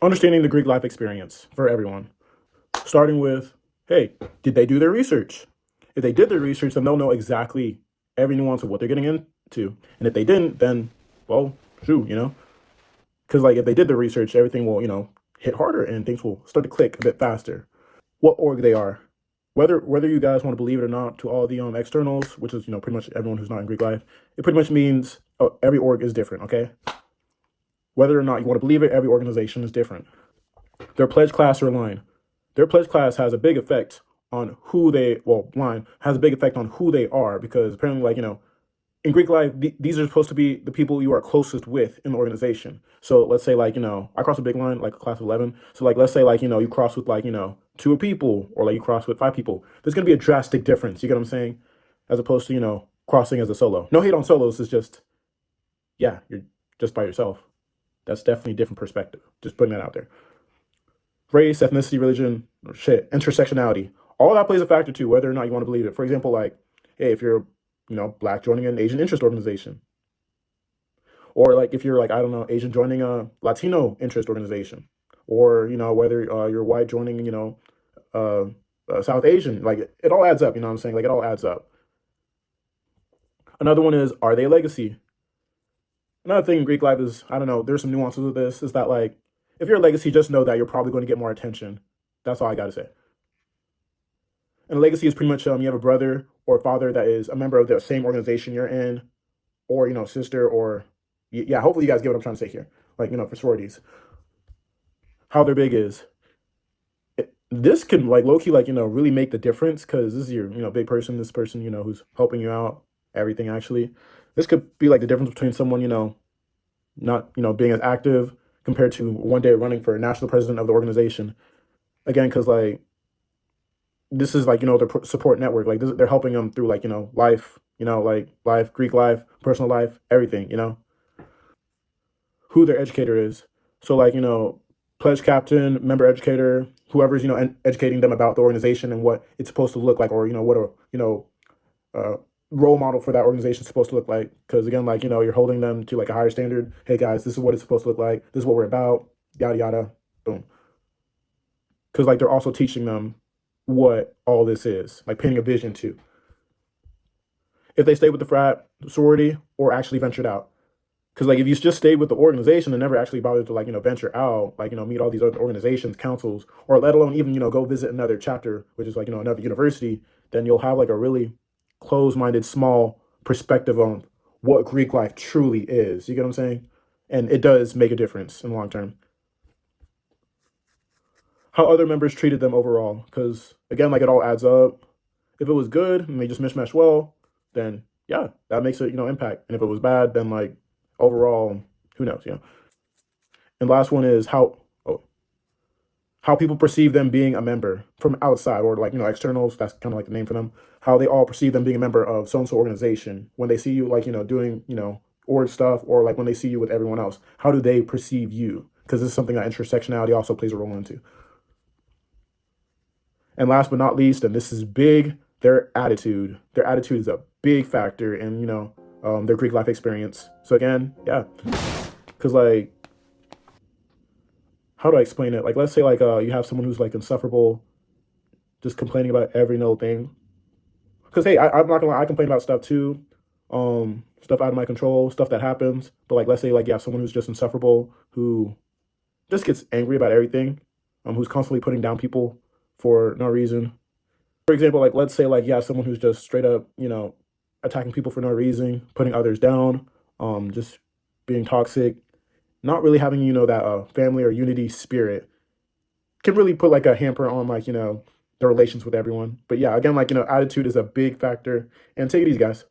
Understanding the Greek life experience for everyone. Starting with, hey, did they do their research? If they did their research, then they'll know exactly every nuance of what they're getting into. And if they didn't, then, well, shoot, because like if they did the research, everything will, hit harder and things will start to click a bit faster. What org they are, whether you guys want to believe it or not, to all the externals, which is pretty much everyone who's not in Greek life, it pretty much means every org is different. Okay, whether or not you want to believe it, every organization is different. Their pledge class or line, their pledge class has a big effect on who they line has a big effect on who they are, because apparently in Greek life, these are supposed to be the people you are closest with in the organization. So let's say I cross a big line, like a class of 11. So like let's say you cross with two people, or like you cross with five people. There's gonna be a drastic difference. You get what I'm saying? As opposed to crossing as a solo. No hate on solos. It's just, yeah, you're just by yourself. That's definitely a different perspective. Just putting that out there. Race, ethnicity, religion, intersectionality. All that plays a factor too, whether or not you want to believe it. For example, like, hey, if you're black joining an Asian interest organization, or like if you're like, I don't know, Asian joining a Latino interest organization, or whether you're white joining uh, South Asian, like it all adds up. You know what I'm saying? Like it all adds up. Another one is, are they a legacy? Another thing in Greek life is, I don't know, there's some nuances of this. Is that like, if you're a legacy, just know that you're probably going to get more attention. That's all I got to say. And a legacy is pretty much you have a brother or father that is a member of the same organization you're in, or sister, or yeah. Hopefully, you guys get what I'm trying to say here. Like for sororities, how their big is. This can like low key really make the difference, because this is your big person. This person who's helping you out. Everything actually. This could be like the difference between someone not being as active compared to one day running for national president of the organization. Again, because like this is like their support network. Like they're helping them through like life, like life, Greek life, personal life, everything. Who their educator is. So like pledge captain, member educator, whoever's educating them about the organization and what it's supposed to look like, or what a uh, role model for that organization is supposed to look like. Because again, like you're holding them to like a higher standard. Hey guys, this is what it's supposed to look like. This is what we're about. Yada yada. Boom. Because like they're also teaching them what all this is, like painting a vision too. If they stay with the frat, sorority, or actually ventured out. Because like if you just stayed with the organization and never actually bothered to venture out, like meet all these other organizations, councils, or let alone even go visit another chapter, which is like another university, then you'll have like a really closed-minded, small perspective on what Greek life truly is. You get what I'm saying? And it does make a difference in the long term. How other members treated them overall, because again, like it all adds up. If it was good and they just mishmash well, then yeah, that makes a impact. And if it was bad, then like overall, who knows? And last one is how people perceive them being a member from outside, or like externals. That's kind of like the name for them. How they all perceive them being a member of so and so organization when they see you like doing org stuff, or like when they see you with everyone else. How do they perceive you? Because this is something that intersectionality also plays a role into. And last but not least, and this is big, their attitude. Their attitude is a big factor in their Greek life experience. So again, yeah, because like how do I explain it? Like let's say you have someone who's like insufferable, just complaining about every little thing. Because hey, I'm not gonna lie, I complain about stuff too, stuff out of my control, stuff that happens. But like let's say you have someone who's just insufferable, who just gets angry about everything, who's constantly putting down people for no reason. For example, like let's say you have someone who's just straight up attacking people for no reason, putting others down, just being toxic, not really having that family or unity spirit, can really put like a hamper on the relations with everyone. But yeah, again, like attitude is a big factor. And take it easy, guys.